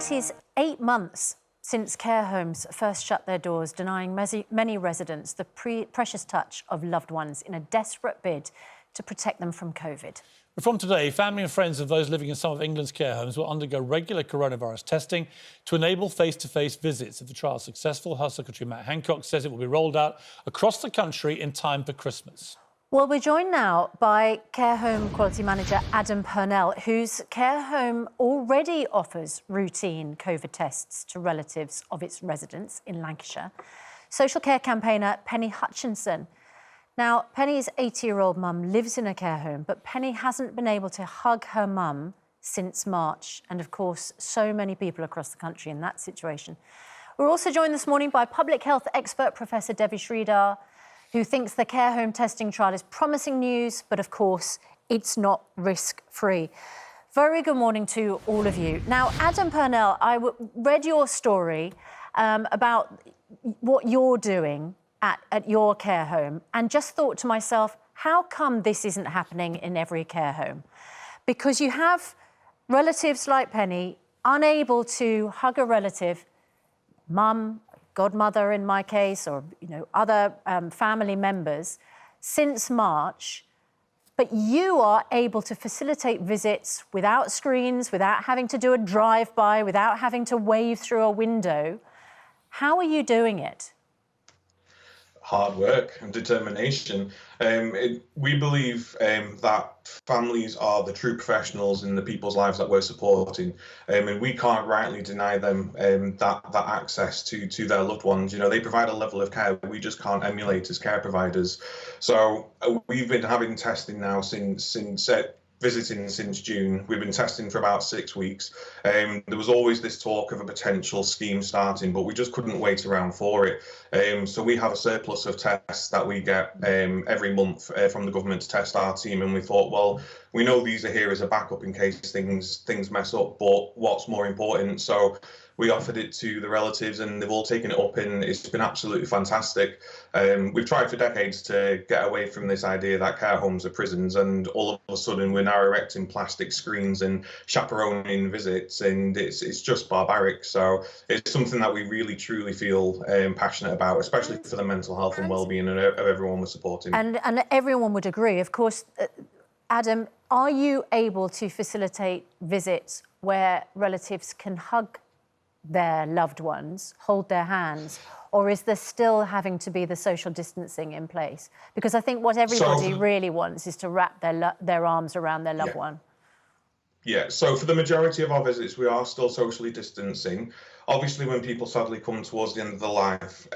It is 8 months since care homes first shut their doors, denying many residents the precious touch of loved ones in a desperate bid to protect them from COVID. From today, family and friends of those living in some of England's care homes will undergo regular coronavirus testing to enable face-to-face visits. If the trial is successful, Health Secretary Matt Hancock says it will be rolled out across the country in time for Christmas. Well, we're joined now by care home quality manager Adam Purnell, whose care home already offers routine COVID tests to relatives of its residents in Lancashire. Social care campaigner Penny Hutchinson. Now, Penny's 80-year-old mum lives in a care home, but Penny hasn't been able to hug her mum since March. And of course, so many people across the country in that situation. We're also joined this morning by public health expert Professor Devon, who thinks the care home testing trial is promising news, but of course, it's not risk-free. Very good morning to all of you. Now, Adam Purnell, I read your story about what you're doing at your care home and just thought to myself, how come this isn't happening in every care home? Because you have relatives like Penny unable to hug a relative, mum, godmother in my case, or other family members, since March, but you are able to facilitate visits without screens, without having to do a drive-by, without having to wave through a window. How are you doing it? Hard work and determination. We believe that families are the true professionals in the people's lives that we're supporting, and we can't rightly deny them that access to their loved ones. They provide a level of care we just can't emulate as care providers. So we've been having testing now since visiting since June. We've been testing for about 6 weeks. There was always this talk of a potential scheme starting, but we just couldn't wait around for it. So we have a surplus of tests that we get every month from the government to test our team, and we thought, well, we know these are here as a backup in case things mess up, but what's more important? So we offered it to the relatives and they've all taken it up, and it's been absolutely fantastic. We've tried for decades to get away from this idea that care homes are prisons, and all of a sudden we're now erecting plastic screens and chaperoning visits, and it's just barbaric. So it's something that we really truly feel passionate about, especially for the mental health and well-being of everyone we're supporting. And everyone would agree, of course. Adam, are you able to facilitate visits where relatives can hug their loved ones, hold their hands, or is there still having to be the social distancing in place? Because I think what everybody really wants is to wrap their arms around their loved one. Yeah, so for the majority of our visits, we are still socially distancing. Obviously, when people sadly come towards the end of their life,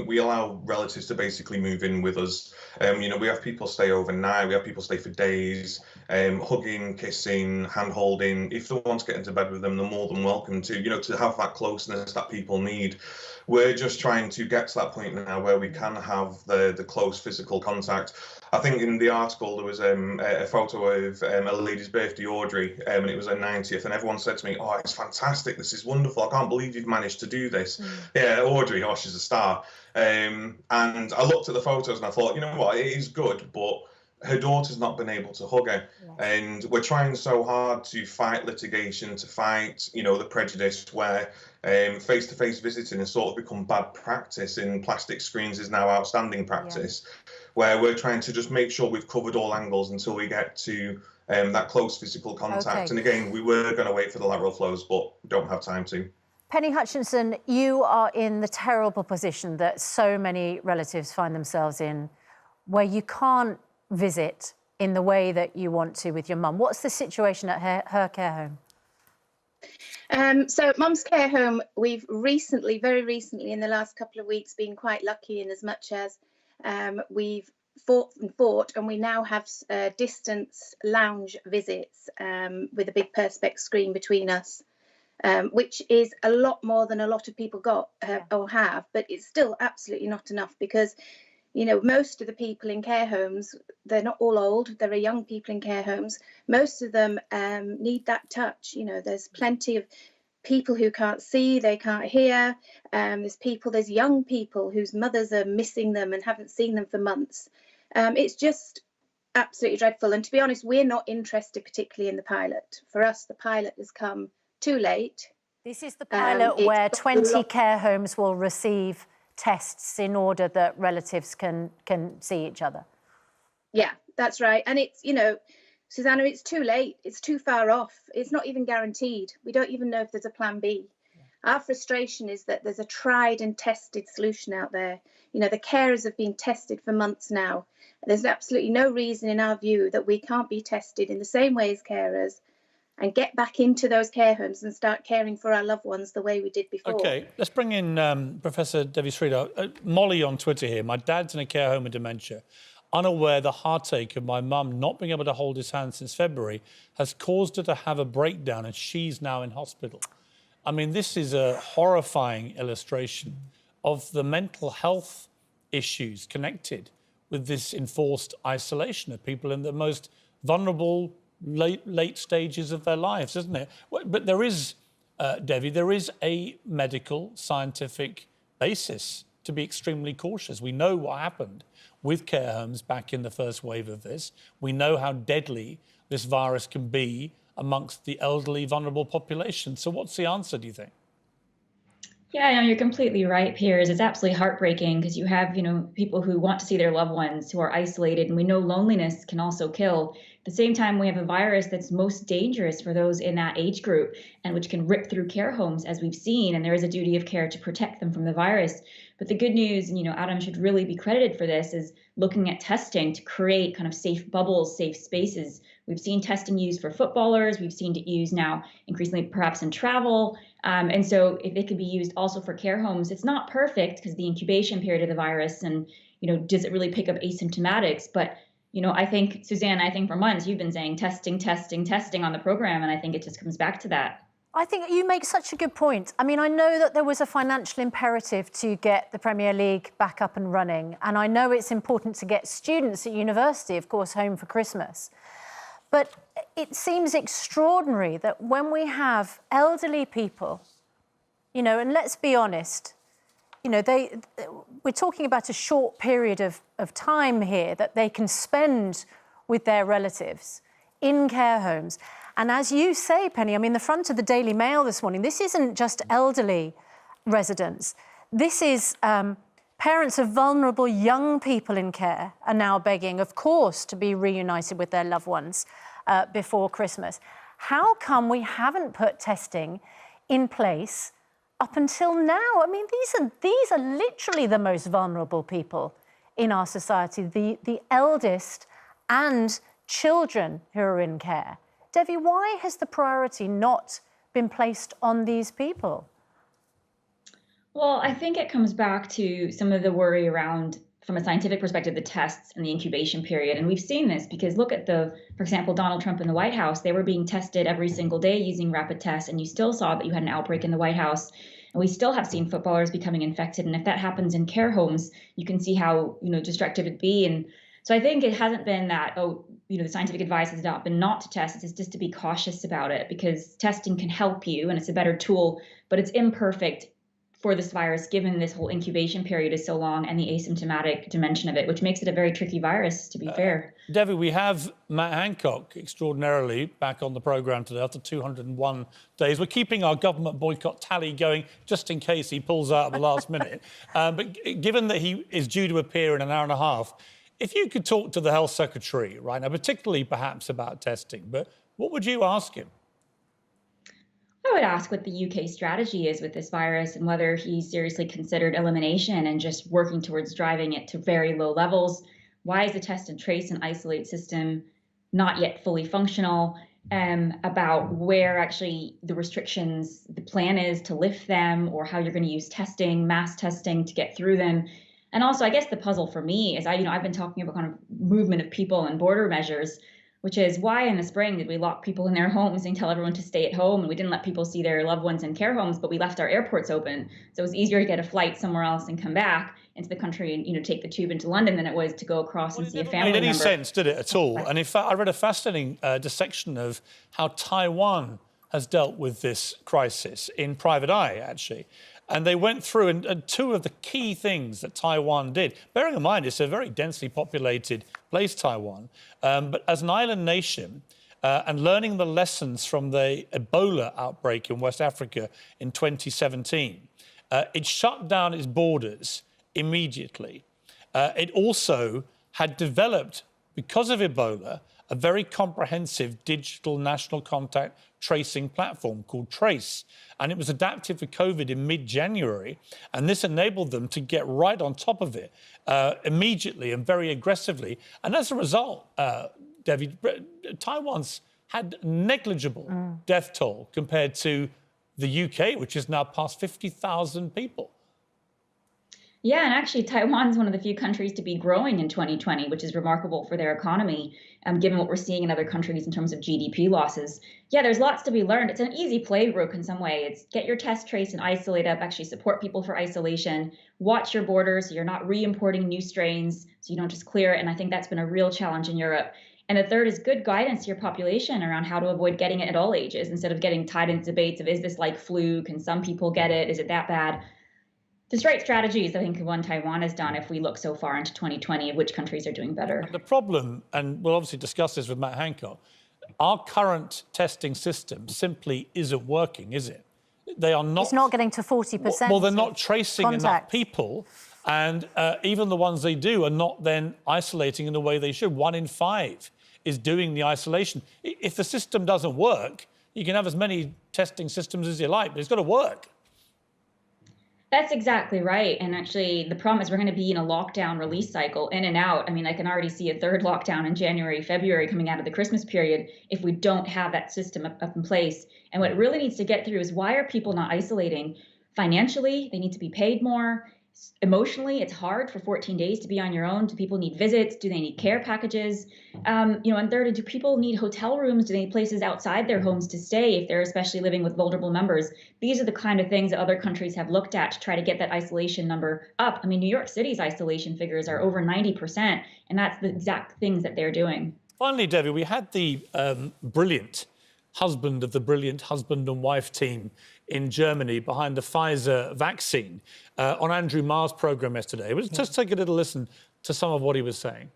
we allow relatives to basically move in with us. We have people stay overnight, we have people stay for days, hugging, kissing, hand-holding. If they want to get into bed with them, they're more than welcome to have that closeness that people need. We're just trying to get to that point now where we can have the close physical contact. I think in the article there was a photo of a lady's birthday, Audrey, and it was her 90th, and everyone said to me, "Oh, it's fantastic, this is wonderful, I can't believe you've managed to do this." Yeah, Audrey, oh, she's a star. And I looked at the photos and I thought, you know what, it is good, but her daughter's not been able to hug her. And we're trying so hard to fight litigation, to fight, the prejudice where face-to-face visiting has sort of become bad practice, and plastic screens is now outstanding practice, where we're trying to just make sure we've covered all angles until we get to that close physical contact. And again, we were going to wait for the lateral flows, but don't have time to. Penny Hutchinson, you are in the terrible position that so many relatives find themselves in, where you can't visit in the way that you want to with your mum. What's the situation at her care home? So Mum's care home, we've very recently, in the last couple of weeks, been quite lucky in as much as we've fought, and we now have distance lounge visits with a big perspex screen between us, which is a lot more than a lot of people got or have, but it's still absolutely not enough because most of the people in care homes, they're not all old, there are young people in care homes. Most of them need that touch. There's plenty of people who can't see, they can't hear. There's young people whose mothers are missing them and haven't seen them for months. It's just absolutely dreadful. And to be honest, we're not interested particularly in the pilot. For us, the pilot has come too late. This is the pilot where 20 care homes will receive tests in order that relatives can see each other. Yeah, that's right. And it's, you know, Susanna, it's too late. It's too far off. It's not even guaranteed. We don't even know if there's a plan B. Our frustration is that there's a tried and tested solution out there. You know, the carers have been tested for months now. There's absolutely no reason in our view that we can't be tested in the same way as carers and get back into those care homes and start caring for our loved ones the way we did before. OK, let's bring in Professor Devi Sridhar. Molly on Twitter here. My dad's in a care home with dementia. Unaware the heartache of my mum not being able to hold his hand since February has caused her to have a breakdown, and she's now in hospital. I mean, this is a horrifying illustration of the mental health issues connected with this enforced isolation of people in the most vulnerable late stages of their lives, isn't it? But there is, Devi, there is a medical, scientific basis to be extremely cautious. We know what happened with care homes back in the first wave of this. We know how deadly this virus can be amongst the elderly, vulnerable population. So what's the answer, do you think? Yeah, no, you're completely right, Piers. It's absolutely heartbreaking because you have, people who want to see their loved ones who are isolated, and we know loneliness can also kill. At the same time, we have a virus that's most dangerous for those in that age group and which can rip through care homes, as we've seen, and there is a duty of care to protect them from the virus. But the good news, and Adam should really be credited for this, is looking at testing to create kind of safe bubbles, safe spaces. We've seen testing used for footballers. We've seen it used now increasingly perhaps in travel. And so if it could be used also for care homes, it's not perfect because the incubation period of the virus and, does it really pick up asymptomatics? But, I think, Susanna, for months you've been saying testing on the program. And I think it just comes back to that. I think you make such a good point. I mean, I know that there was a financial imperative to get the Premier League back up and running. And I know it's important to get students at university, of course, home for Christmas. But it seems extraordinary that when we have elderly people, and let's be honest, we're talking about a short period of time here that they can spend with their relatives in care homes. And as you say, Penny, I mean, the front of the Daily Mail this morning, this isn't just elderly residents. This is parents of vulnerable young people in care are now begging, of course, to be reunited with their loved ones before Christmas. How come we haven't put testing in place up until now? I mean, these are literally the most vulnerable people in our society, the eldest and children who are in care. Devi, why has the priority not been placed on these people? Well, I think it comes back to some of the worry around, from a scientific perspective, the tests and the incubation period. And we've seen this because look at for example, Donald Trump in the White House. They were being tested every single day using rapid tests, and you still saw that you had an outbreak in the White House. And we still have seen footballers becoming infected. And if that happens in care homes, you can see how, destructive it'd be. And so I think it hasn't been that, the scientific advice has not been not to test. It's just to be cautious about it, because testing can help you and it's a better tool, but it's imperfect for this virus, given this whole incubation period is so long and the asymptomatic dimension of it, which makes it a very tricky virus, to be fair. Devi, we have Matt Hancock extraordinarily back on the programme today after 201 days. We're keeping our government boycott tally going just in case he pulls out at the last minute. But given that he is due to appear in an hour and a half, if you could talk to the Health Secretary right now, particularly perhaps about testing, but what would you ask him? I would ask what the UK strategy is with this virus and whether he's seriously considered elimination and just working towards driving it to very low levels. Why is the test and trace and isolate system not yet fully functional? About where actually the restrictions, the plan is to lift them, or how you're going to use testing, mass testing to get through them. And also, I guess the puzzle for me is I've been talking about kind of movement of people and border measures, which is why in the spring did we lock people in their homes and tell everyone to stay at home, and we didn't let people see their loved ones in care homes, but we left our airports open. So it was easier to get a flight somewhere else and come back into the country and take the tube into London than it was to go across and see a family member. It didn't make any sense, did it, at all? And in fact, I read a fascinating dissection of how Taiwan has dealt with this crisis in Private Eye, actually. And they went through, and two of the key things that Taiwan did, bearing in mind it's a very densely populated place, Taiwan, but as an island nation, and learning the lessons from the Ebola outbreak in West Africa in 2017. It shut down its borders immediately. It also had developed, because of Ebola, a very comprehensive digital national contact tracing platform called Trace. And it was adapted for COVID in mid-January. And this enabled them to get right on top of it immediately and very aggressively. And as a result, Debbie, Taiwan's had negligible death toll compared to the UK, which is now past 50,000 people. Yeah, and actually, Taiwan's one of the few countries to be growing in 2020, which is remarkable for their economy, given what we're seeing in other countries in terms of GDP losses. Yeah, there's lots to be learned. It's an easy playbook in some way. It's get your test, trace, and isolate up, actually support people for isolation, watch your borders so you're not re-importing new strains, so you don't just clear it. And I think that's been a real challenge in Europe. And the third is good guidance to your population around how to avoid getting it at all ages, instead of getting tied into debates of, is this like flu? Can some people get it? Is it that bad? Just right strategies, I think, one Taiwan has done if we look so far into 2020 of which countries are doing better. The problem, and we'll obviously discuss this with Matt Hancock, our current testing system simply isn't working, is it? They are not. It's not getting to 40%. Well, they're not tracing contacts. enough people, and even the ones they do are not then isolating in the way they should. 1 in 5 is doing the isolation. If the system doesn't work, you can have as many testing systems as you like, but it's got to work. That's exactly right. And actually, the problem is we're going to be in a lockdown release cycle, in and out. I mean, I can already see a third lockdown in January, February coming out of the Christmas period if we don't have that system up in place. And what it really needs to get through is, why are people not isolating? Financially, they need to be paid more. Emotionally, it's hard for 14 days to be on your own. Do people need visits? Do they need care packages? And third, do people need hotel rooms? Do they need places outside their homes to stay if they're especially living with vulnerable members? These are the kind of things that other countries have looked at to try to get that isolation number up. I mean, New York City's isolation figures are over 90%, and that's the exact things that they're doing. Finally, Debbie, we had the brilliant husband of the brilliant husband and wife team in Germany behind the Pfizer vaccine on Andrew Marr's programme yesterday. We'll just take a little listen to some of what he was saying.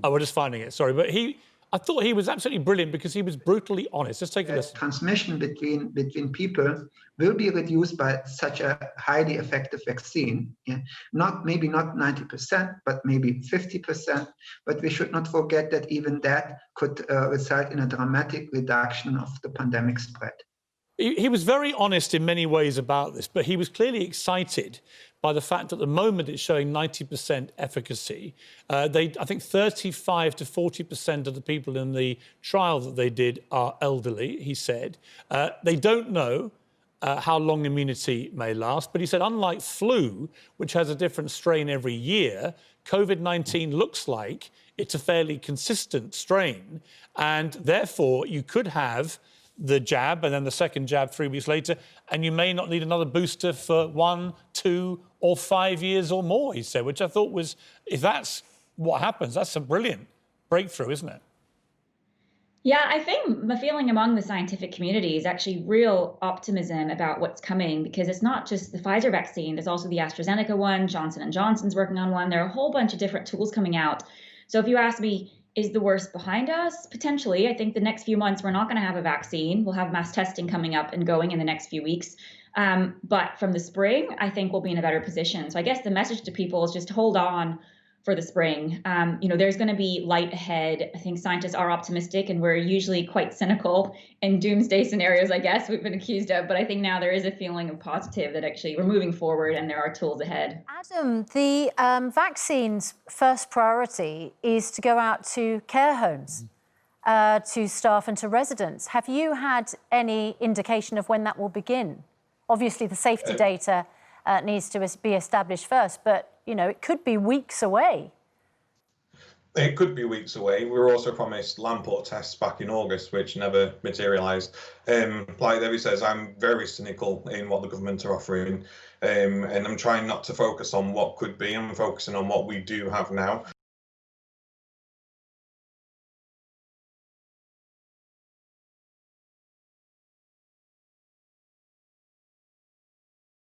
Oh, we're just finding it, sorry. But I thought he was absolutely brilliant because he was brutally honest. Let's take a listen. Transmission between people will be reduced by such a highly effective vaccine. Yeah? Maybe not 90%, but maybe 50%. But we should not forget that even that could result in a dramatic reduction of the pandemic spread. He was very honest in many ways about this, but he was clearly excited by the fact that at the moment it's showing 90% efficacy. I think 35 to 40% of the people in the trial that they did are elderly, he said. They don't know how long immunity may last, but he said, unlike flu, which has a different strain every year, COVID-19 looks like it's a fairly consistent strain, and therefore you could have the jab and then the second jab 3 weeks later, and you may not need another booster for 1, 2 or 5 years or more, he said, which I thought was, if that's what happens, that's a brilliant breakthrough, isn't it? Yeah, I think the feeling among the scientific community is actually real optimism about what's coming, because it's not just the Pfizer vaccine, there's also the AstraZeneca one, Johnson & Johnson's working on one. There are a whole bunch of different tools coming out. So if you ask me, is the worst behind us? Potentially. I think the next few months, we're not going to have a vaccine. We'll have mass testing coming up and going in the next few weeks. But from the spring, I think we'll be in a better position. So I guess the message to people is just hold on for the spring. There's going to be light ahead. I think scientists are optimistic, and we're usually quite cynical in doomsday scenarios, I guess we've been accused of. But I think now there is a feeling of positive that actually we're moving forward and there are tools ahead. Adam, the vaccine's first priority is to go out to care homes, to staff and to residents. Have you had any indication of when that will begin? Obviously, the safety data needs to be established first, but it could be weeks away. It could be weeks away. We were also promised Lamport tests back in August, which never materialised. Like Debbie says, I'm very cynical in what the government are offering, and I'm trying not to focus on what could be. I'm focusing on what we do have now.